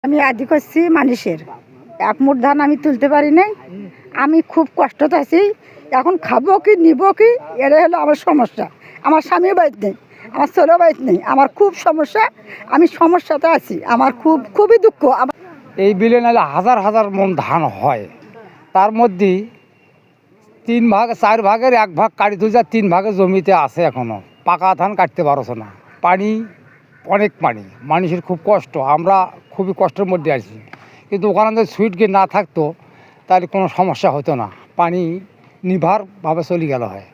আমি আদি করছি মানুষের এক মুঠ ধান আমি তুলতে পারি নাই। আমি খুব কষ্টতে আছি। এখন খাবো কি নিব কি, এটা হলো আমার সমস্যা। আমার স্বামীও বাড়িতে নেই, আমার ছেলেও বাড়িতে নেই। আমার খুব সমস্যা, আমি সমস্যাতে আছি। আমার খুবই দুঃখ। এই বিলে নাহলে হাজার হাজার মন ধান হয়, তার মধ্যে 4 ভাগের 1 ভাগ কাটি তুলছে, 3 ভাগের জমিতে আছে এখনো পাকা ধান কাটতে পারছে না। পানি, অনেক পানি, মানুষের খুব কষ্ট। আমরা খুবই কষ্টের মধ্যে আছি। কিন্তু ওখানে যদি সুইচ গেট না থাকতো তাহলে কোনো সমস্যা হতো না, পানি নির্ভরভাবে চলে গেল হয়।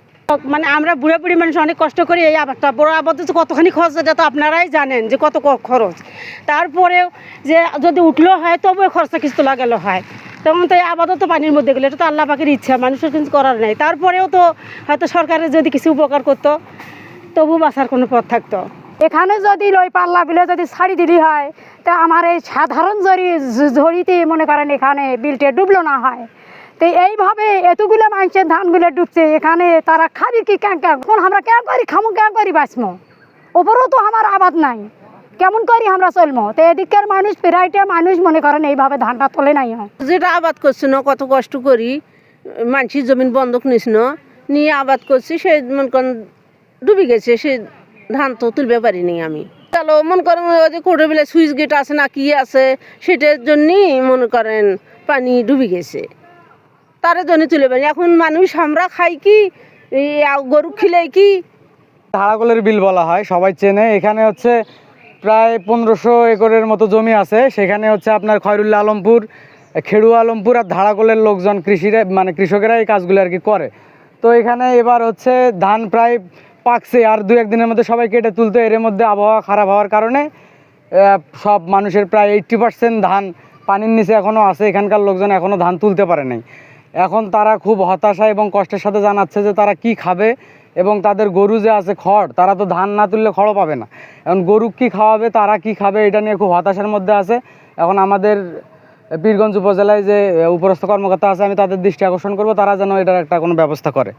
মানে আমরা বুড়ো বুড়ি মানুষ অনেক কষ্ট করি এই আবাদটা। বড় আবাদ কতখানি খরচ, এটা তো আপনারাই জানেন যে কত খরচ। তারপরেও যে যদি উঠলেও হয় তবুও খরচা কিছু লাগালো হয়, তখন তো এই আবাদও তো পানির মধ্যে গেলে এটা তো আল্লাহ পাকের ইচ্ছা, মানুষের কিছু করার নেই। তারপরেও তো হয়তো সরকারের যদি কিছু উপকার করতো তবু বাঁচার কোনো পথ থাকতো। এখানে যদি ওই পাল্লা বিলে যদি ছাড়ি দিলি হয় তা আমার এই সাধারণ ঝড়িতে মনে করেন এখানে বিলটে ডুবলো না হয়। তো এইভাবে এতগুলো মানুষের ধানগুলো ডুবছে, এখানে তারা খাবি কি কোন আমরা কেন করি খামো, কেন করি বাঁচমো? ওপরেও তো আমার আবাদ নাই, কেমন করি আমরা চলবো? তো এদিকের মানুষ প্রায়টা মানুষ মনে করেন এইভাবে ধানটা তোলে নাই হয়। যেটা আবাদ করছি না, কত কষ্ট করি, মানুষের জমিন বন্ধক নিস না নিয়ে আবাদ করছি, সে মনে করেন ডুবে গেছে, সে ধান তো তুলবে পারিনি আমি। চলো মনে করেন ওই যে কোর্টে বেলা সুইচ গেট আছে না কি আছে, সেটার জন্যই মনে করেন পানি ডুবে গেছে, তার জন্য তুলে পারি। এখন মানুষ আমরা খাই কি, গরু খিলে কি। ধারাকলের বিল বলা হয়, সবাই চেনে। এখানে হচ্ছে প্রায় 1500 একরের মতো জমি আছে। সেখানে হচ্ছে আপনার খয়রুল্লাহ আলমপুর, খেড়ুয়া আলমপুর আর ধারাকলের লোকজন কৃষকেরা এই কাজগুলো আর কি করে। তো এখানে এবার হচ্ছে ধান প্রায় পাকছে, আর 2-1 দিনের মধ্যে সবাই কেটে তুলতো। এর মধ্যে আবহাওয়া খারাপ হওয়ার কারণে সব মানুষের প্রায় 80% ধান পানির নিচে এখনও আছে। এখানকার লোকজন এখনও ধান তুলতে পারে নাই। এখন তারা খুব হতাশা এবং কষ্টের সাথে জানাচ্ছে যে তারা কি খাবে, এবং তাদের গরু যে আছে খড়, তারা তো ধান না তুললে খড়ও পাবে না। এখন গরু কি খাওয়াবে, তারা কি খাবে, এটা নিয়ে খুব হতাশার মধ্যে আছে। এখন আমাদের পীরগঞ্জ উপজেলায় যে উপরস্থ কর্মকর্তা আছে, আমি তাদের দৃষ্টি আকর্ষণ করবো তারা যেন এটার একটা কোনো ব্যবস্থা করে।